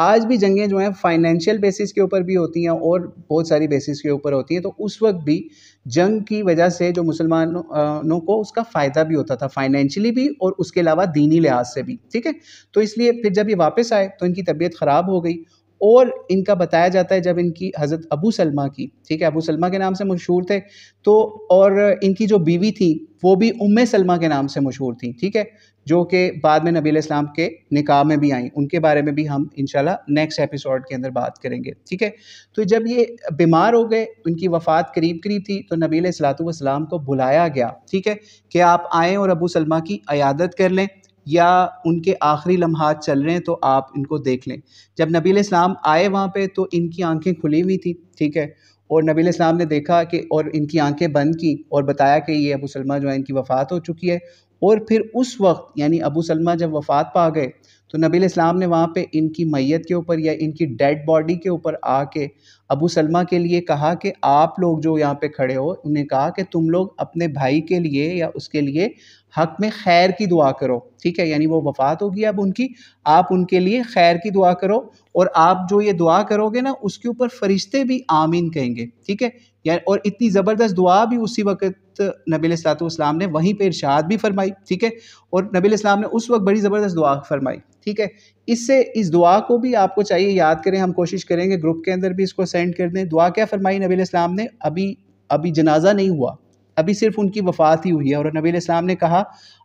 آج بھی جنگیں جو ہیں فائنینشیل بیسس کے اوپر بھی ہوتی ہیں اور بہت ساری بیسس کے اوپر ہوتی ہیں، تو اس وقت بھی جنگ کی وجہ سے جو مسلمانوں کو اس کا فائدہ بھی ہوتا تھا، فائنینشلی بھی اور اس کے علاوہ دینی لحاظ سے بھی، ٹھیک ہے. تو اس لیے پھر جب یہ واپس آئے تو ان کی طبیعت خراب ہو گئی، اور ان کا بتایا جاتا ہے جب ان کی حضرت ابو سلمہ کی، ٹھیک ہے، ابو سلمہ کے نام سے مشہور تھے، تو اور ان کی جو بیوی تھی وہ بھی سلمہ کے نام سے مشہور تھی، ٹھیک ہے، جو کہ بعد میں نبی علیہ السلام کے نکاح میں بھی آئیں. ان کے بارے میں بھی ہم انشاءاللہ نیکسٹ ایپیسوڈ کے اندر بات کریں گے، ٹھیک ہے. تو جب یہ بیمار ہو گئے، ان کی وفات قریب قریب تھی، تو نبی علیہ السلام کو بلایا گیا، ٹھیک ہے، کہ آپ آئیں اور ابو سلمہ کی عیادت کر لیں، یا ان کے آخری لمحات چل رہے ہیں تو آپ ان کو دیکھ لیں. جب نبی علیہ السلام آئے وہاں پہ تو ان کی آنکھیں کھلی ہوئی تھی، ٹھیک ہے، اور نبی علیہ السلام نے دیکھا کہ اور ان کی آنکھیں بند کی اور بتایا کہ یہ ابو سلمہ جو ہے ان کی وفات ہو چکی ہے. اور پھر اس وقت یعنی ابو سلمہ جب وفات پا گئے تو نبی علیہ السلام نے وہاں پہ ان کی میت کے اوپر یا ان کی ڈیڈ باڈی کے اوپر آ کے ابو سلمہ کے لیے کہا کہ آپ لوگ جو یہاں پہ کھڑے ہو، انہیں کہا کہ تم لوگ اپنے بھائی کے لیے یا اس کے لیے حق میں خیر کی دعا کرو، ٹھیک ہے، یعنی وہ وفات ہوگی اب ان کی، آپ ان کے لیے خیر کی دعا کرو، اور آپ جو یہ دعا کرو گے نا اس کے اوپر فرشتے بھی آمین کہیں گے، ٹھیک ہے. اور اتنی زبردست دعا بھی اسی وقت نبی علیہ السلام نے وہیں پہ ارشاد بھی فرمائی، ٹھیک ہے، اور نبی علیہ السلام نے اس وقت بڑی زبردست دعا فرمائی، ٹھیک ہے. اس دعا کو بھی آپ کو چاہیے یاد کریں، ہم کوشش کریں گے گروپ کے اندر بھی اس کو سینڈ کر دیں. دعا کیا فرمائی نبی علیہ السلام نے؟ ابھی جنازہ نہیں ہوا، ابھی صرف ان کی وفات ہی ہوئی ہے، اور نبی علیہ السلام نے کہا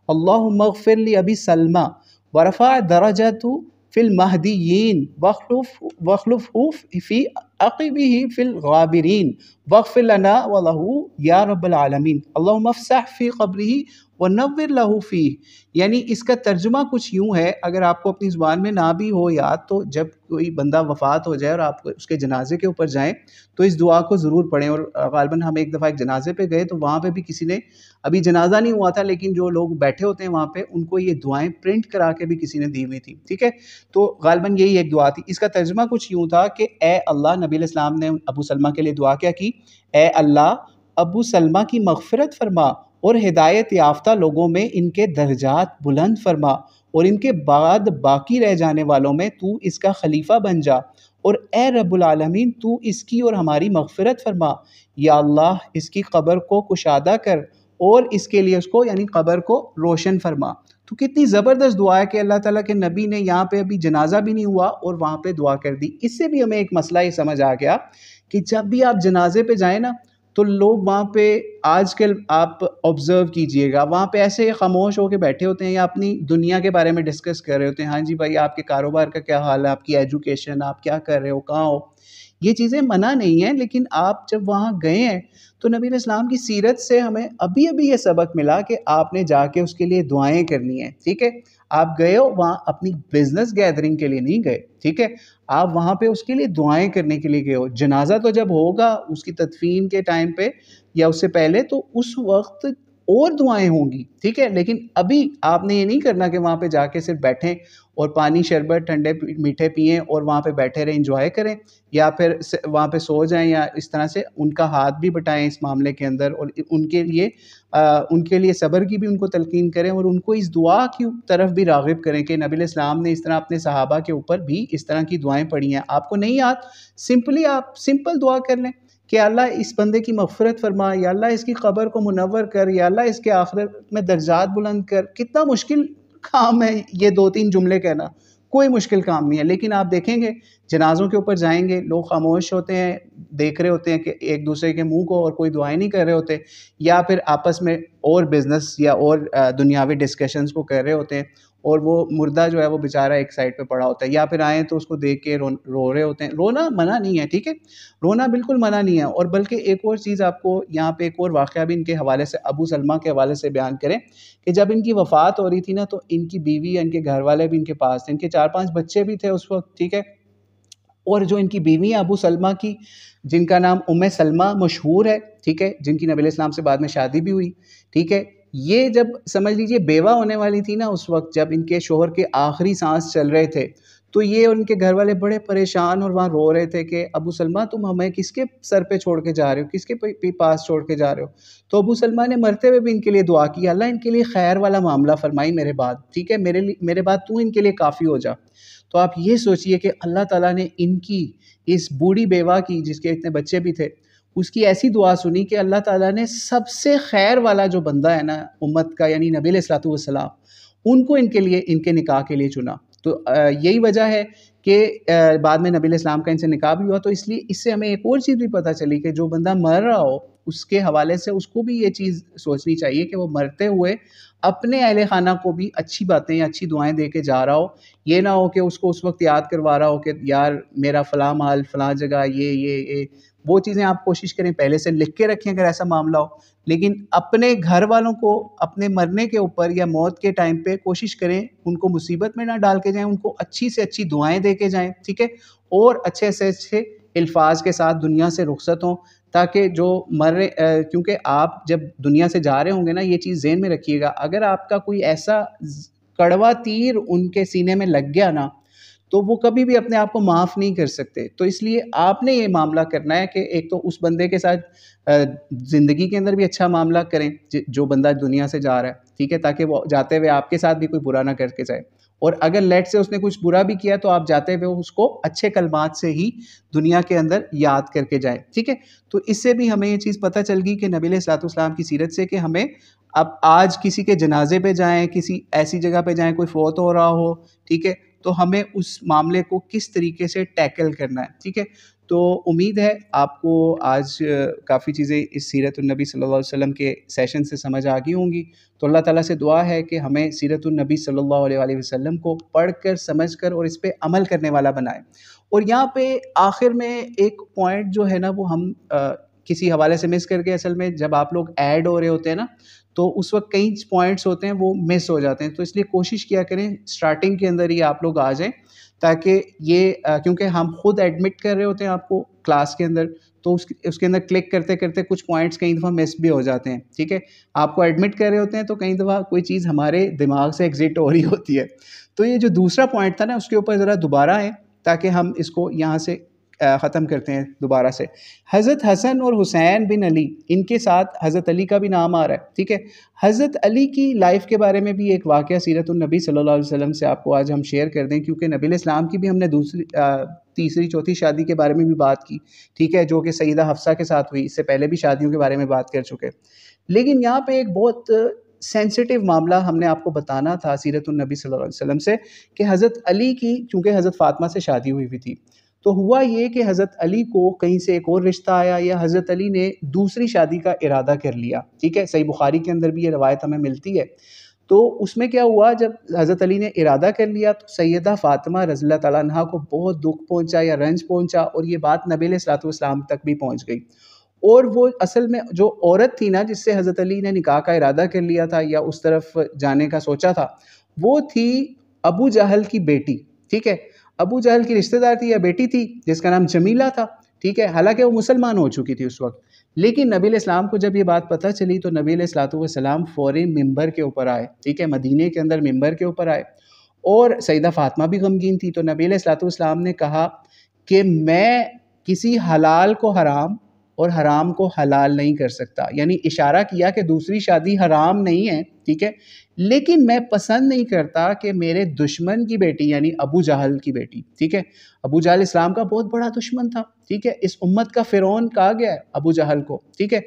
اللہم اغفر لی ابی سلمہ ورفع درجته فی المہدیین واخلفہ فی عقبہ فی الغابرین واغفر لنا ولہ یا رب العالمین اللہم افسح فی قبرہ ونور لہ فیہ. یعنی اس کا ترجمہ کچھ یوں ہے، اگر آپ کو اپنی زبان میں نہ بھی ہو یاد، تو جب کوئی بندہ وفات ہو جائے اور آپ اس کے جنازے کے اوپر جائیں تو اس دعا کو ضرور پڑھیں. اور غالباً ہم ایک دفعہ ایک جنازے پہ گئے تو وہاں پہ بھی کسی نے، ابھی جنازہ نہیں ہوا تھا لیکن جو لوگ بیٹھے ہوتے ہیں وہاں پہ ان کو یہ دعائیں پرنٹ کرا کے بھی کسی نے دی ہوئی تھی، ٹھیک ہے. تو غالباً یہی ایک دعا تھی. اس کا ترجمہ کچھ یوں تھا کہ اے اللہ، نبی علیہ السلام نے ابو سلمہ کے لیے دعا کیا کی، اے اللہ ابو سلمہ کی مغفرت فرما اور ہدایت یافتہ لوگوں میں ان کے درجات بلند فرما، اور ان کے بعد باقی رہ جانے والوں میں تو اس کا خلیفہ بن جا، اور اے رب العالمین تو اس کی اور ہماری مغفرت فرما. یا اللہ اس کی قبر کو کشادہ کر اور اس کے لیے اس کو یعنی قبر کو روشن فرما. تو کتنی زبردست دعا ہے کہ اللہ تعالیٰ کے نبی نے یہاں پہ ابھی جنازہ بھی نہیں ہوا اور وہاں پہ دعا کر دی. اس سے بھی ہمیں ایک مسئلہ یہ سمجھ آ گیا کہ جب بھی آپ جنازے پہ جائیں نا تو لوگ وہاں پہ آج کل آپ آبزرو کیجئے گا، وہاں پہ ایسے خاموش ہو کے بیٹھے ہوتے ہیں یا اپنی دنیا کے بارے میں ڈسکس کر رہے ہوتے ہیں. ہاں جی بھائی آپ کے کاروبار کا کیا حال ہے، آپ کی ایجوکیشن، آپ کیا کر رہے ہو، کہاں ہو. یہ چیزیں منع نہیں ہیں، لیکن آپ جب وہاں گئے ہیں تو نبی علیہ السلام کی سیرت سے ہمیں ابھی یہ سبق ملا کہ آپ نے جا کے اس کے لیے دعائیں کرنی ہیں، ٹھیک ہے. آپ گئے ہو وہاں اپنی بزنس گیدرنگ کے لیے نہیں گئے، ٹھیک ہے، آپ وہاں پہ اس کے لیے دعائیں کرنے کے لیے گئے ہو. جنازہ تو جب ہوگا اس کی تدفین کے ٹائم پہ یا اس سے پہلے تو اس وقت اور دعائیں ہوں گی، ٹھیک ہے. لیکن ابھی آپ نے یہ نہیں کرنا کہ وہاں پہ جا کے صرف بیٹھیں اور پانی شربت ٹھنڈے میٹھے پئیں اور وہاں پہ بیٹھے رہیں، انجوائے کریں، یا پھر وہاں پہ سو جائیں، یا اس طرح سے ان کا ہاتھ بھی بٹائیں اس معاملے کے اندر، اور ان کے لیے صبر کی بھی ان کو تلقین کریں، اور ان کو اس دعا کی طرف بھی راغب کریں کہ نبی علیہ السلام نے اس طرح اپنے صحابہ کے اوپر بھی اس طرح کی دعائیں پڑھی ہیں. آپ کو نہیں یاد، سمپلی آپ سمپل دعا کر لیں کہ اللہ اس بندے کی مغفرت فرما، یا اللہ اس کی قبر کو منور کر، یا اللہ اس کے آخرت میں درجات بلند کر. کتنا مشکل کام ہے یہ 2-3 جملے کہنا، کوئی مشکل کام نہیں ہے. لیکن آپ دیکھیں گے جنازوں کے اوپر جائیں گے، لوگ خاموش ہوتے ہیں، دیکھ رہے ہوتے ہیں کہ ایک دوسرے کے منہ کو، اور کوئی دعائیں نہیں کر رہے ہوتے، یا پھر آپس میں اور بزنس یا اور دنیاوی ڈسکشنز کو کر رہے ہوتے ہیں، اور وہ مردہ جو ہے وہ بیچارہ ایک سائڈ پہ پڑا ہوتا ہے، یا پھر آئیں تو اس کو دیکھ کے رو رہے ہوتے ہیں. رونا منع نہیں ہے، ٹھیک ہے، رونا بالکل منع نہیں ہے. اور بلکہ ایک اور چیز آپ کو یہاں پہ ایک اور واقعہ بھی ان کے حوالے سے، ابو سلمہ کے حوالے سے بیان کریں کہ جب ان کی وفات ہو رہی تھی نا تو ان کی بیوی یا ان کے گھر والے بھی ان کے پاس تھے، ان کے 4-5 بچے بھی تھے اس وقت، ٹھیک ہے. اور جو ان کی بیوی ہیں ابو سلمہ کی، جن کا نام سلمہ مشہور ہے، ٹھیک ہے، جن کی نبی علیہ السلام سے بعد میں شادی بھی ہوئی، ٹھیک ہے، یہ جب سمجھ لیجئے بیوہ ہونے والی تھی نا اس وقت، جب ان کے شوہر کے آخری سانس چل رہے تھے، تو یہ ان کے گھر والے بڑے پریشان اور وہاں رو رہے تھے کہ ابو سلمہ تم ہمیں کس کے سر پہ چھوڑ کے جا رہے ہو، کس کے پاس چھوڑ کے جا رہے ہو. تو ابو سلمہ نے مرتے ہوئے بھی ان کے لیے دعا کی، اللہ ان کے لیے خیر والا معاملہ فرمائی میرے بعد، ٹھیک ہے، میرے بعد تو ان کے لیے کافی ہو جا. تو آپ یہ سوچئے کہ اللہ تعالیٰ نے ان کی اس بوڑھی بیوہ کی، جس کے اتنے بچے بھی تھے، اس کی ایسی دعا سنی کہ اللہ تعالیٰ نے سب سے خیر والا جو بندہ ہے نا امت کا، یعنی نبی علیہ الصلوۃ والسلام، ان کو ان کے لیے، ان کے نکاح کے لیے چنا. تو یہی وجہ ہے کہ بعد میں نبی علیہ السلام کا ان سے نکاح بھی ہوا. تو اس لیے اس سے ہمیں ایک اور چیز بھی پتہ چلی کہ جو بندہ مر رہا ہو اس کے حوالے سے اس کو بھی یہ چیز سوچنی چاہیے کہ وہ مرتے ہوئے اپنے اہل خانہ کو بھی اچھی باتیں یا اچھی دعائیں دے کے جا رہا ہو. یہ نہ ہو کہ اس کو اس وقت یاد کروا رہا ہو کہ یار میرا فلاں مال فلاں جگہ یہ وہ چیزیں آپ کوشش کریں پہلے سے لکھ کے رکھیں اگر ایسا معاملہ ہو. لیکن اپنے گھر والوں کو اپنے مرنے کے اوپر یا موت کے ٹائم پہ کوشش کریں ان کو مصیبت میں نہ ڈال کے جائیں، ان کو اچھی سے اچھی دعائیں دے کے جائیں، ٹھیک ہے، اور اچھے سے اچھے الفاظ کے ساتھ دنیا سے رخصت ہوں، تاکہ جو کیونکہ آپ جب دنیا سے جا رہے ہوں گے نا، یہ چیز ذہن میں رکھیے گا، اگر آپ کا کوئی ایسا کڑوا تیر ان کے سینے میں لگ گیا نا تو وہ کبھی بھی اپنے آپ کو معاف نہیں کر سکتے. تو اس لیے آپ نے یہ معاملہ کرنا ہے کہ ایک تو اس بندے کے ساتھ زندگی کے اندر بھی اچھا معاملہ کریں جو بندہ دنیا سے جا رہا ہے، ٹھیک ہے، تاکہ وہ جاتے ہوئے آپ کے ساتھ بھی کوئی برا نہ کر کے جائے. اور اگر لیٹ سے اس نے کچھ برا بھی کیا تو آپ جاتے ہوئے اس کو اچھے کلمات سے ہی دنیا کے اندر یاد کر کے جائیں، ٹھیک ہے. تو اس سے بھی ہمیں یہ چیز پتہ چل گئی کہ نبی علیہ الصلوۃ والسلام کی سیرت سے کہ ہمیں اب آج کسی کے جنازے پہ جائیں، کسی ایسی جگہ پہ جائیں کوئی فوت ہو رہا ہو، ٹھیک ہے، تو ہمیں اس معاملے کو کس طریقے سے ٹیکل کرنا ہے، ٹھیک ہے. تو امید ہے آپ کو آج کافی چیزیں اس سیرت النبی صلی اللہ علیہ وسلم کے سیشن سے سمجھ آ گئی ہوں گی. تو اللہ تعالیٰ سے دعا ہے کہ ہمیں سیرت النبی صلی اللہ علیہ وآلہ وسلم کو پڑھ کر سمجھ کر اور اس پہ عمل کرنے والا بنائے. اور یہاں پہ آخر میں ایک پوائنٹ جو ہے نا وہ ہم کسی حوالے سے مس کر کے، اصل میں جب آپ لوگ ایڈ ہو رہے ہوتے ہیں نا تو اس وقت کئی پوائنٹس ہوتے ہیں وہ مس ہو جاتے ہیں. تو اس لیے کوشش کیا کریں سٹارٹنگ کے اندر ہی آپ لوگ آ جائیں، تاکہ یہ کیونکہ ہم خود ایڈمٹ کر رہے ہوتے ہیں آپ کو کلاس کے اندر، تو اس کے اندر کلک کرتے کرتے کچھ پوائنٹس کئی دفعہ مس بھی ہو جاتے ہیں، ٹھیک ہے. آپ کو ایڈمٹ کر رہے ہوتے ہیں تو کئی دفعہ کوئی چیز ہمارے دماغ سے ایگزٹ ہو رہی ہوتی ہے. تو یہ جو دوسرا پوائنٹ تھا نا اس کے اوپر ذرا دوبارہ آئیں تاکہ ہم اس کو یہاں سے ختم کرتے ہیں دوبارہ سے. حضرت حسن اور حسین بن علی، ان کے ساتھ حضرت علی کا بھی نام آ رہا ہے، ٹھیک ہے. حضرت علی کی لائف کے بارے میں بھی ایک واقعہ سیرت النبی صلی اللہ علیہ وسلم سے آپ کو آج ہم شیئر کر دیں، کیونکہ نبی علیہ السلام کی بھی ہم نے تیسری چوتھی شادی کے بارے میں بھی بات کی، ٹھیک ہے، جو کہ سیدہ حفصہ کے ساتھ ہوئی. اس سے پہلے بھی شادیوں کے بارے میں بات کر چکے، لیکن یہاں پہ ایک بہت سینسٹیو معاملہ ہم نے آپ کو بتانا تھا سیرت النبی صلی اللہ علیہ وسلم سے، کہ حضرت علی کی چونکہ حضرت فاطمہ سے شادی ہوئی ہوئی تھی، تو ہوا یہ کہ حضرت علی کو کہیں سے ایک اور رشتہ آیا یا حضرت علی نے دوسری شادی کا ارادہ کر لیا، ٹھیک ہے. صحیح بخاری کے اندر بھی یہ روایت ہمیں ملتی ہے. تو اس میں کیا ہوا، جب حضرت علی نے ارادہ کر لیا تو سیدہ فاطمہ رضی اللہ تعالیٰ عنہا کو بہت دکھ پہنچا یا رنج پہنچا، اور یہ بات نبی علیہ الصلوۃ والسلام تک بھی پہنچ گئی. اور وہ اصل میں جو عورت تھی نا جس سے حضرت علی نے نکاح کا ارادہ کر لیا تھا یا اس طرف جانے کا سوچا تھا، وہ تھی ابو جہل کی بیٹی، ٹھیک ہے. ابو جہل کی رشتہ دار تھی یا بیٹی تھی جس کا نام جمیلہ تھا، ٹھیک ہے. حالانکہ وہ مسلمان ہو چکی تھی اس وقت، لیکن نبی علیہ السلام کو جب یہ بات پتہ چلی تو نبی علیہ الصلوۃ والسلام فوراً ممبر کے اوپر آئے، ٹھیک ہے، مدینے کے اندر ممبر کے اوپر آئے. اور سیدہ فاطمہ بھی غمگین تھی. تو نبی علیہ الصلوۃ والسلام نے کہا کہ میں کسی حلال کو حرام اور حرام کو حلال نہیں کر سکتا، یعنی اشارہ کیا کہ دوسری شادی حرام نہیں ہے، ٹھیک ہے، لیکن میں پسند نہیں کرتا کہ میرے دشمن کی بیٹی یعنی ابو جہل کی بیٹی، ٹھیک ہے. ابو جہل اسلام کا بہت بڑا دشمن تھا، ٹھیک ہے، اس امت کا فرعون کہا گیا ہے ابو جہل کو، ٹھیک ہے.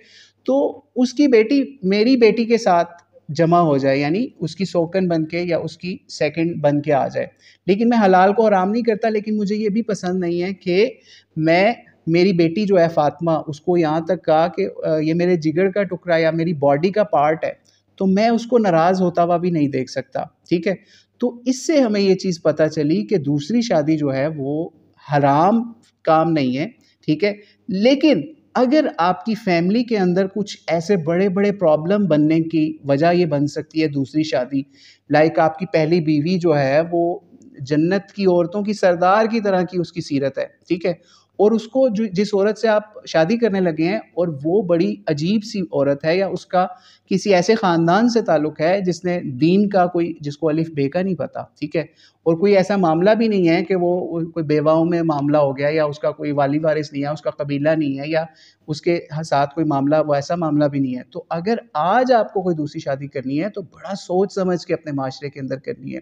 تو اس کی بیٹی میری بیٹی کے ساتھ جمع ہو جائے، یعنی اس کی سوکن بن کے یا اس کی سیکنڈ بن کے آ جائے. لیکن میں حلال کو حرام نہیں کرتا، لیکن مجھے یہ بھی پسند نہیں ہے کہ میں میری بیٹی جو ہے فاطمہ، اس کو یہاں تک کہا کہ یہ میرے جگر کا ٹکڑا یا میری باڈی کا پارٹ ہے، تو میں اس کو ناراض ہوتا ہوا بھی نہیں دیکھ سکتا، ٹھیک ہے. تو اس سے ہمیں یہ چیز پتہ چلی کہ دوسری شادی جو ہے وہ حرام کام نہیں ہے، ٹھیک ہے. لیکن اگر آپ کی فیملی کے اندر کچھ ایسے بڑے بڑے پرابلم بننے کی وجہ یہ بن سکتی ہے دوسری شادی، لائک آپ کی پہلی بیوی جو ہے وہ جنت کی عورتوں کی سردار کی طرح کی اس کی سیرت ہے، ٹھیک ہے، اور اس کو جس عورت سے آپ شادی کرنے لگے ہیں اور وہ بڑی عجیب سی عورت ہے یا اس کا کسی ایسے خاندان سے تعلق ہے جس نے دین کا جس کو الف بے کا نہیں پتا، ٹھیک ہے، اور کوئی ایسا معاملہ بھی نہیں ہے کہ وہ کوئی بیواؤں میں معاملہ ہو گیا یا اس کا کوئی والی وارث نہیں ہے، اس کا قبیلہ نہیں ہے یا اس کے ساتھ کوئی معاملہ، وہ ایسا معاملہ بھی نہیں ہے. تو اگر آج آپ کو کوئی دوسری شادی کرنی ہے تو بڑا سوچ سمجھ کے اپنے معاشرے کے اندر کرنی ہے.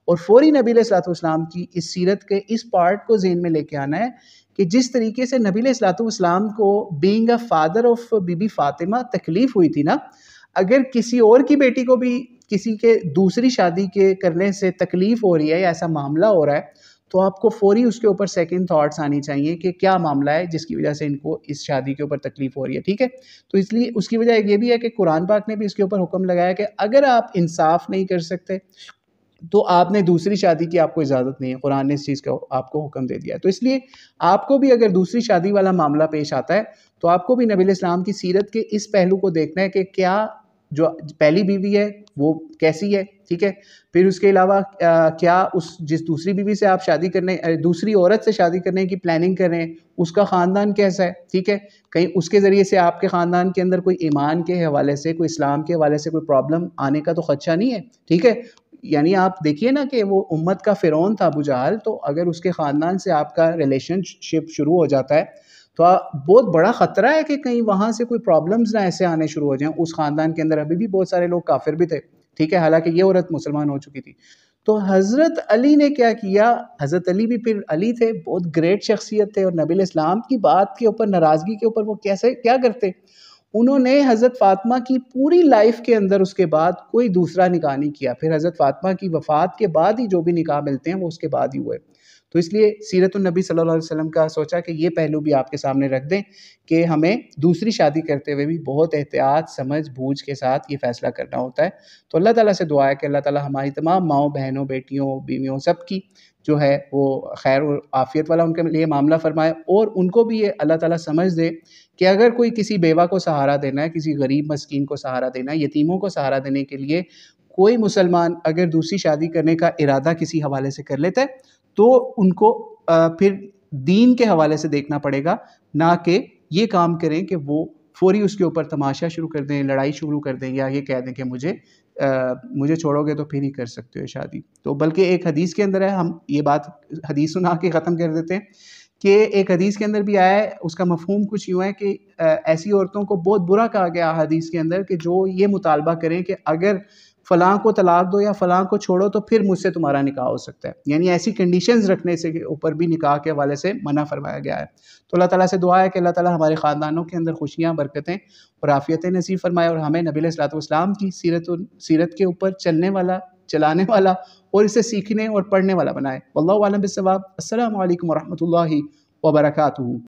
اور فوری نبی علیہ الصلوۃ والسلام کی اس سیرت کے اس پارٹ کو ذہن میں لے کے آنا ہے کہ جس طریقے سے نبی علیہ الصلوۃ والسلام کو بینگ اے فادر آف بی بی فاطمہ تکلیف ہوئی تھی نا، اگر کسی اور کی بیٹی کو بھی کسی کے دوسری شادی کے کرنے سے تکلیف ہو رہی ہے یا ایسا معاملہ ہو رہا ہے، تو آپ کو فوری اس کے اوپر سیکنڈ تھاٹس آنی چاہیے کہ کیا معاملہ ہے جس کی وجہ سے ان کو اس شادی کے اوپر تکلیف ہو رہی ہے، ٹھیک ہے؟ تو اس لیے اس کی وجہ یہ بھی ہے کہ قرآن پاک نے بھی اس کے اوپر حکم لگایا کہ اگر آپ انصاف نہیں کر سکتے تو آپ نے دوسری شادی کی آپ کو اجازت نہیں ہے، قرآن نے اس چیز کا آپ کو حکم دے دیا ہے۔ تو اس لیے آپ کو بھی اگر دوسری شادی والا معاملہ پیش آتا ہے تو آپ کو بھی نبی علیہ السلام کی سیرت کے اس پہلو کو دیکھنا ہے کہ کیا جو پہلی بیوی ہے وہ کیسی ہے، ٹھیک ہے؟ پھر اس کے علاوہ کیا جس دوسری بیوی سے آپ شادی کرنے دوسری عورت سے شادی کرنے کی پلاننگ کر رہے ہیں اس کا خاندان کیسا ہے، ٹھیک ہے؟ کہیں اس کے ذریعے سے آپ کے خاندان کے اندر کوئی ایمان کے حوالے سے، کوئی اسلام کے حوالے سے کوئی پرابلم آنے کا تو خدشہ نہیں ہے، ٹھیک ہے؟ یعنی آپ دیکھیے نا کہ وہ امت کا فرعون تھا ابو جہل، تو اگر اس کے خاندان سے آپ کا ریلیشن شپ شروع ہو جاتا ہے تو بہت بڑا خطرہ ہے کہ کہیں وہاں سے کوئی پرابلمز نہ ایسے آنے شروع ہو جائیں۔ اس خاندان کے اندر ابھی بھی بہت سارے لوگ کافر بھی تھے، ٹھیک ہے، حالانکہ یہ عورت مسلمان ہو چکی تھی۔ تو حضرت علی نے کیا کیا، حضرت علی بھی پھر علی تھے، بہت گریٹ شخصیت تھے، اور نبی علیہ السلام کی بات کے اوپر ناراضگی کے اوپر وہ کیسے کیا کرتے، انہوں نے حضرت فاطمہ کی پوری لائف کے اندر اس کے بعد کوئی دوسرا نکاح نہیں کیا، پھر حضرت فاطمہ کی وفات کے بعد ہی جو بھی نکاح ملتے ہیں وہ اس کے بعد ہی ہوئے۔ تو اس لیے سیرت النبی صلی اللہ علیہ وسلم کا سوچا کہ یہ پہلو بھی آپ کے سامنے رکھ دیں کہ ہمیں دوسری شادی کرتے ہوئے بھی بہت احتیاط، سمجھ بوجھ کے ساتھ یہ فیصلہ کرنا ہوتا ہے۔ تو اللہ تعالیٰ سے دعا ہے کہ اللہ تعالیٰ ہماری تمام ماؤں، بہنوں، بیٹیوں، بیویوں سب کی جو ہے وہ خیر و عافیت والا ان کے لیے معاملہ فرمائے، اور ان کو بھی یہ اللہ تعالیٰ سمجھ دے کہ اگر کوئی کسی بیوہ کو سہارا دینا ہے، کسی غریب مسکین کو سہارا دینا ہے، یتیموں کو سہارا دینے کے لیے کوئی مسلمان اگر دوسری شادی کرنے کا ارادہ کسی حوالے سے کر لیتا ہے تو ان کو پھر دین کے حوالے سے دیکھنا پڑے گا، نہ کہ یہ کام کریں کہ وہ فوری اس کے اوپر تماشا شروع کر دیں، لڑائی شروع کر دیں، یا یہ کہہ دیں کہ مجھے چھوڑو گے تو پھر ہی کر سکتے ہو شادی۔ تو بلکہ ایک حدیث کے اندر ہے، ہم یہ بات حدیث سنا کے ختم کر دیتے ہیں کہ ایک حدیث کے اندر بھی آیا ہے، اس کا مفہوم کچھ یوں ہے کہ ایسی عورتوں کو بہت برا کہا گیا حدیث کے اندر کہ جو یہ مطالبہ کریں کہ اگر فلاں کو طلاق دو یا فلاں کو چھوڑو تو پھر مجھ سے تمہارا نکاح ہو سکتا ہے، یعنی ایسی کنڈیشنز رکھنے سے اوپر بھی نکاح کے حوالے سے منع فرمایا گیا ہے۔ تو اللہ تعالیٰ سے دعا ہے کہ اللہ تعالیٰ ہمارے خاندانوں کے اندر خوشیاں، برکتیں اور عافیتیں نصیب فرمائے، اور ہمیں نبی علیہ الصلوۃ والسلام کی سیرت کے اوپر چلنے والا، چلانے والا اور اسے سیکھنے اور پڑھنے والا بنائے۔ واللہ اعلم بالصواب۔ السلام علیکم ورحمۃ اللہ وبرکاتہ۔